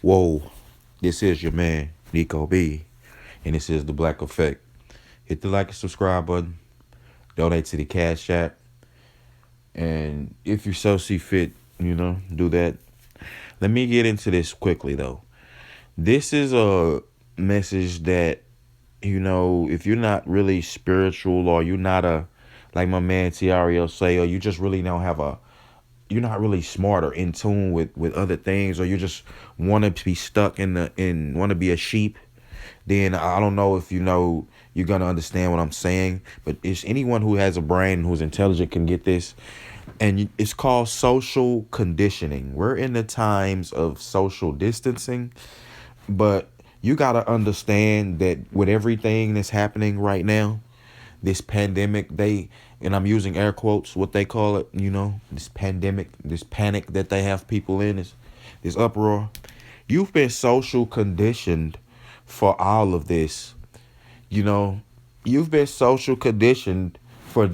Whoa, this is your man, Nico B, and this is the Black Effect. Hit the like and subscribe button, donate to the Cash.app, and if you so see fit, do that. Let me get into this quickly, though. This is a message that, if you're not really spiritual or you're not like my man Tiario say, or you just really don't have you're not really smart or in tune with other things, or you just want to be stuck want to be a sheep, then I don't know if you're gonna understand what I'm saying. But it's anyone who has a brain, who's intelligent, can get this. And it's called social conditioning. We're in the times of social distancing, but you gotta understand that with everything that's happening right now, this pandemic, and I'm using air quotes, what they call it, this pandemic, this panic that they have people in, this uproar. You've been social conditioned for all of this. You know, you've been social conditioned for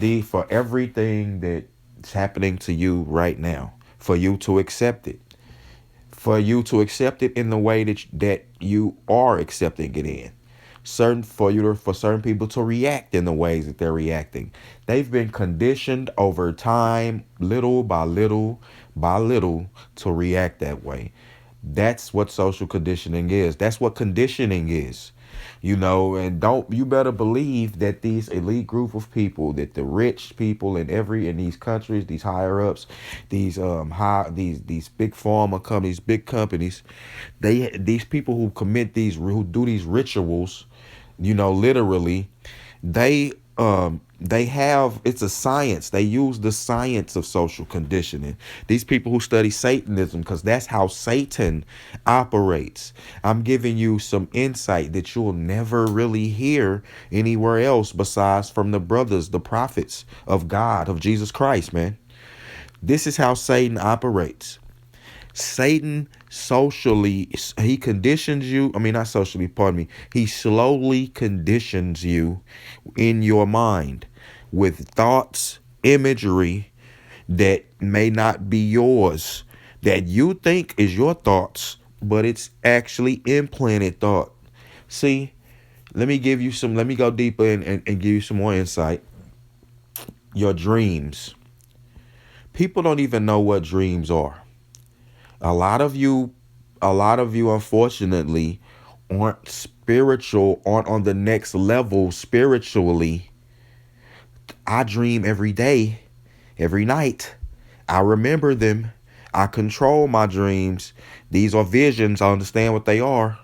everything that's happening to you right now, for you to accept it. For you to accept it in the way that you are accepting it in. For certain people to react in the ways that they're reacting. They've been conditioned over time, little by little by little, to react that way. That's what social conditioning is. That's what conditioning is. And don't you better believe that these elite group of people, that the rich people in these countries, these higher ups, these big pharma companies, big companies, these people who do these rituals, literally, they have, it's a science. They use the science of social conditioning. These people who study Satanism, because that's how Satan operates. I'm giving you some insight that you'll never really hear anywhere else besides from the brothers, the prophets of God, of Jesus Christ, man. This is how Satan operates. Satan he conditions you. I mean, not socially, pardon me. He slowly conditions you in your mind with thoughts, imagery that may not be yours, that you think is your thoughts, but it's actually implanted thought. See, let me go deeper and give you some more insight. Your dreams. People don't even know what dreams are. A lot of you, unfortunately, aren't on the next level spiritually. I dream every day, every night. I remember them. I control my dreams. These are visions. I understand what they are.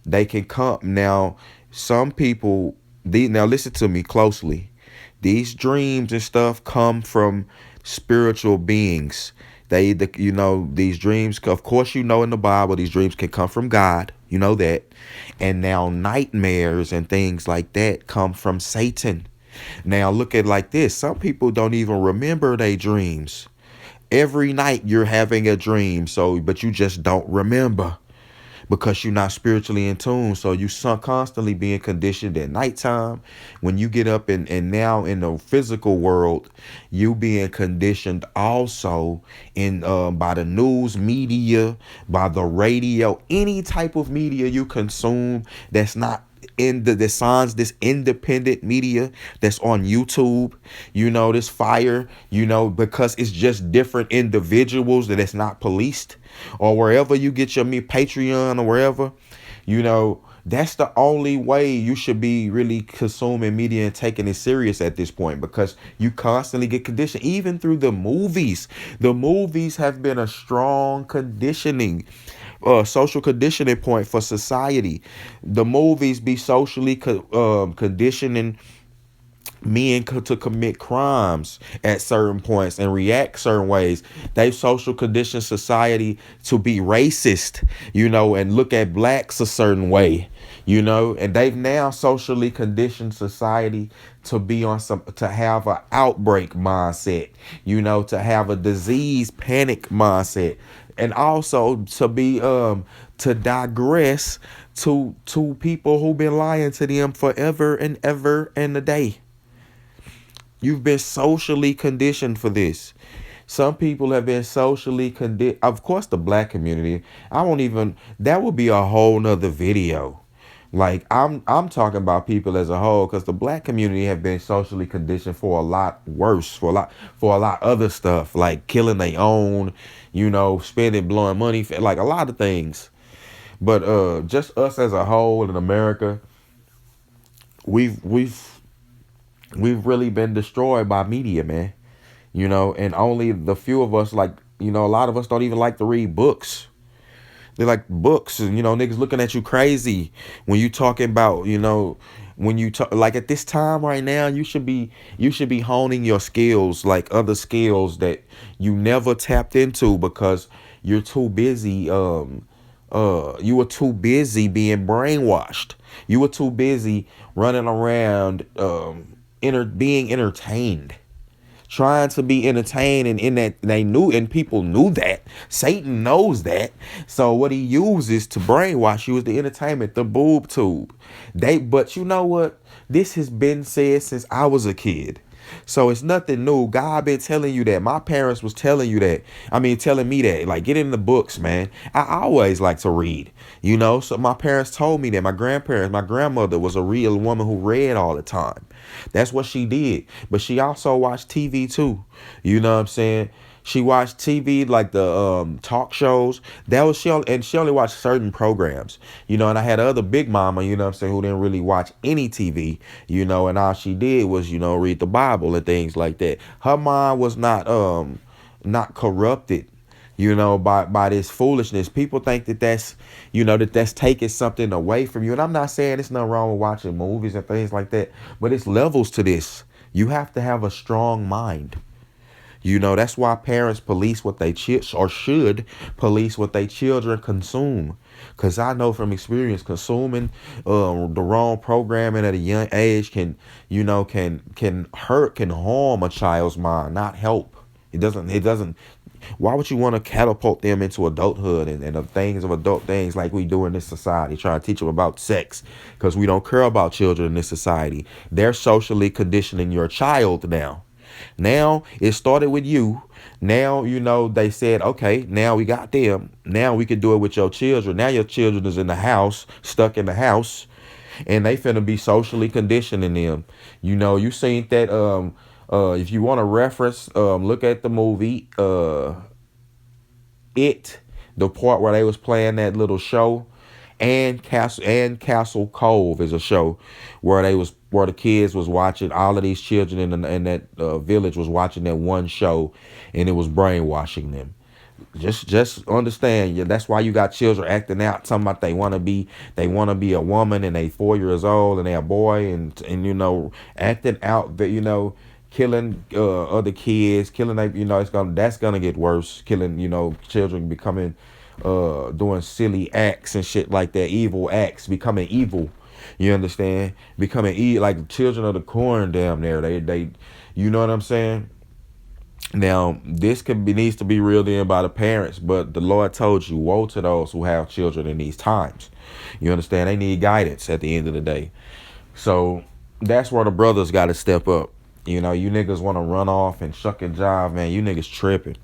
They can come. Now, some people, now listen to me closely. These dreams and stuff come from spiritual beings. These dreams, of course, in the Bible, these dreams can come from God. You know that. And now nightmares and things like that come from Satan. Now look at it like this. Some people don't even remember their dreams. Every night you're having a dream, but you just don't remember because you're not spiritually in tune. So you constantly being conditioned at nighttime. When you get up and now in the physical world, you being conditioned also in by the news media, by the radio, any type of media you consume that's not this independent media that's on YouTube, this fire, because it's just different individuals, that it's not policed, or wherever you get your Patreon or wherever, that's the only way you should be really consuming media and taking it serious at this point, because you constantly get conditioned, even through the movies. The movies have been a strong conditioning social conditioning point for society. The movies be socially conditioning men to commit crimes at certain points and react certain ways. They social condition society to be racist, and look at blacks a certain way, and they've now socially conditioned society to be to have an outbreak mindset, to have a disease panic mindset, and also to be to digress to people who've been lying to them forever and ever and a day. You've been socially conditioned for this. Some people have been socially conditioned. Of course, the black community. I won't even. That would be a whole nother video. Like I'm talking about people as a whole, because the black community have been socially conditioned for a lot worse, for a lot other stuff, like killing their own, spending, blowing money, like a lot of things. But just us as a whole in America, we've we've we've really been destroyed by media, man. And only the few of us, like, a lot of us don't even like to read books. They like books, and niggas looking at you crazy when you talking about, when you talk, like, at this time right now, you should be honing your skills, like other skills that you never tapped into, because you're too busy. You were too busy being brainwashed. You were too busy running around, being entertained, trying to be entertained, and in that they knew, and people knew that. Satan knows that. So what he uses to brainwash you is the entertainment, the boob tube. But you know what? This has been said since I was a kid. So it's nothing new. God been telling you that. My parents was telling you that. I mean, telling me that. Like, get in the books, man. I always like to read. So my parents told me that. My grandparents, my grandmother was a real woman who read all the time. That's what she did. But she also watched TV too. You know what I'm saying? She watched TV, like the talk shows. That was she only watched certain programs. And I had other big mama, what I'm saying, who didn't really watch any TV, and all she did was, read the Bible and things like that. Her mind was not corrupted, by this foolishness. People think that that's taking something away from you. And I'm not saying there's nothing wrong with watching movies and things like that, but it's levels to this. You have to have a strong mind. That's why parents police what they or should police what they children consume. Cause I know from experience, consuming the wrong programming at a young age can hurt, can harm a child's mind, not help. It doesn't. Why would you want to catapult them into adulthood and the things of adult things, like we do in this society, trying to teach them about sex? Because we don't care about children in this society. They're socially conditioning your child now. Now it started with you. Now, they said, okay, now we got them. Now we can do it with your children. Now your children is in the house, stuck in the house, and they finna be socially conditioning them. You seen that, if you want to reference, look at the movie, It, the part where they was playing that little show. And Castle Cove is a show where the kids was watching, all of these children in that village was watching that one show, and it was brainwashing them. Just understand, yeah, that's why you got children acting out, talking about they want to be a woman, and they 4 years old, and they a boy, and acting out that, killing other kids, killing, that's gonna get worse. Killing, children becoming, doing silly acts and shit like that, evil acts, becoming evil. You understand? Becoming like children of the corn, damn near. They, you know what I'm saying? Now, this needs to be reeled in by the parents, but the Lord told you, woe to those who have children in these times. You understand? They need guidance at the end of the day. So that's where the brothers got to step up. You niggas want to run off and shuck and jive, man. You niggas tripping.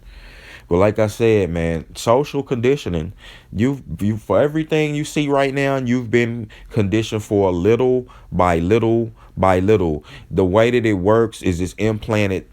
But like I said, man, social conditioning, you for everything you see right now, you've been conditioned for little by little by little. The way that it works is it's implanted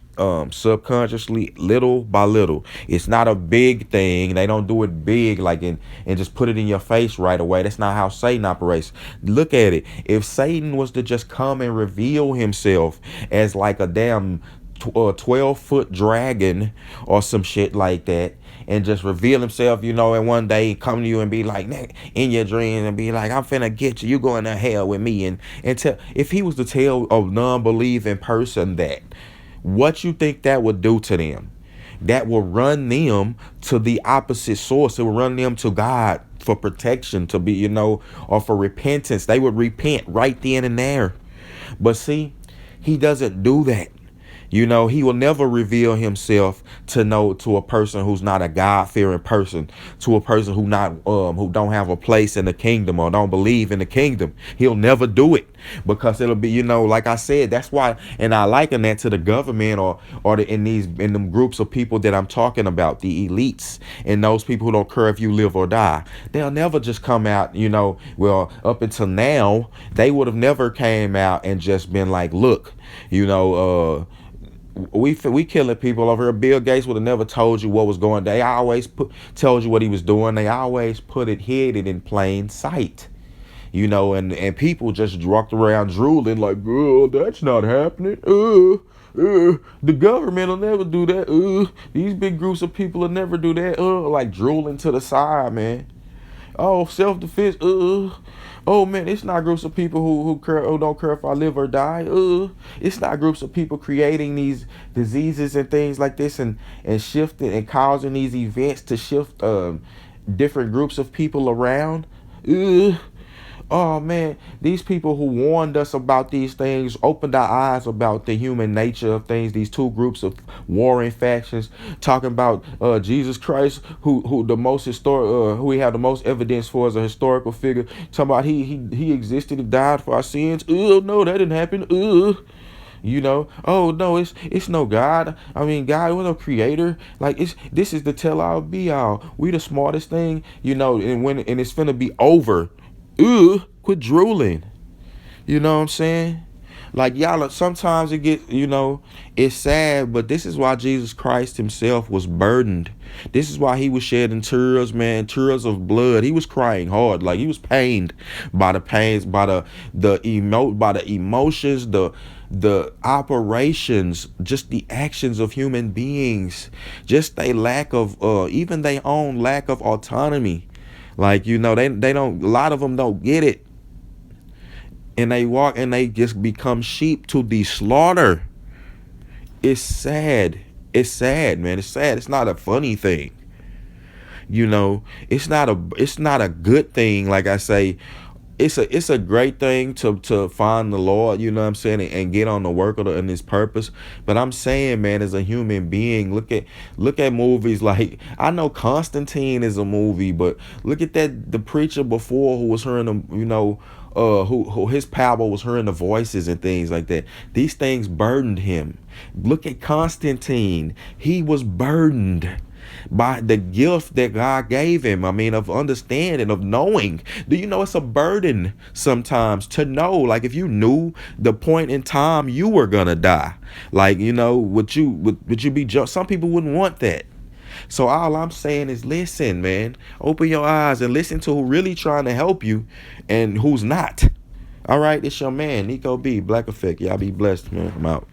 subconsciously, little by little. It's not a big thing. They don't do it big, like, and just put it in your face right away. That's not how Satan operates. Look at it. If Satan was to just come and reveal himself as like a damn 12-foot dragon or some shit like that, and just reveal himself, and one day come to you and be like, in your dreams, and be like, I'm finna get you going to hell with me, and tell, if he was to tell a non-believing person that, what you think that would do to them? That will run them to the opposite source. It will run them to God for protection, to be, or for repentance. They would repent right then and there. But see, he doesn't do that. You know, he will never reveal himself to a person who's not a God-fearing person, to a person who don't have a place in the kingdom or don't believe in the kingdom. He'll never do it, because it'll be, like I said, that's why. And I liken that to the government, in them groups of people that I'm talking about, the elites and those people who don't care if you live or die. They'll never just come out, well, up until now, they would have never came out and just been like, look, we killing people over here. Bill Gates would have never told you what was going on. They always told you what he was doing. They always hid it in plain sight. And people just walked around drooling like, oh, that's not happening. The government will never do that. These big groups of people will never do that. Like drooling to the side, man. Oh, self-defense. Oh man, it's not groups of people who don't care if I live or die. It's not groups of people creating these diseases and things like this, and shifting and causing these events to shift different groups of people around. Oh man, these people who warned us about these things opened our eyes about the human nature of things. These two groups of warring factions talking about Jesus Christ, who the most who we have the most evidence for as a historical figure. Talking about he existed and died for our sins. No, that didn't happen. Oh no, it's no God. I mean, God was a creator. Like, this is the tell all be all. We the smartest thing, and it's finna be over. Quit drooling. You know what I'm saying? Like, y'all, sometimes it get, it's sad, but this is why Jesus Christ himself was burdened. This is why he was shedding tears, man, tears of blood. He was crying hard, like he was pained by the pains, by the emotions, the operations, just the actions of human beings, just their lack of even their own lack of autonomy. Like, they don't, a lot of them don't get it. And they walk and they just become sheep to the slaughter. It's sad. It's sad, man. It's sad. It's not a funny thing. It's not a good thing. Like I say, it's a great thing to find the Lord, you know what I'm saying, and get on the work and his purpose. But I'm saying, man, as a human being, look at movies like, I know Constantine is a movie, but look at the preacher before who was hearing them, who his power was hearing the voices and things like that. These things burdened him. Look at Constantine. He was burdened by the gift that God gave him. I mean, of understanding, of knowing. Do you know it's a burden sometimes to know? Like, if you knew the point in time you were gonna die, like, would you be just? Some people wouldn't want that. So all I'm saying is, listen, man, open your eyes and listen to who really trying to help you and who's not. All right, it's your man, Nico B, Black Effect. Y'all be blessed, man. I'm out.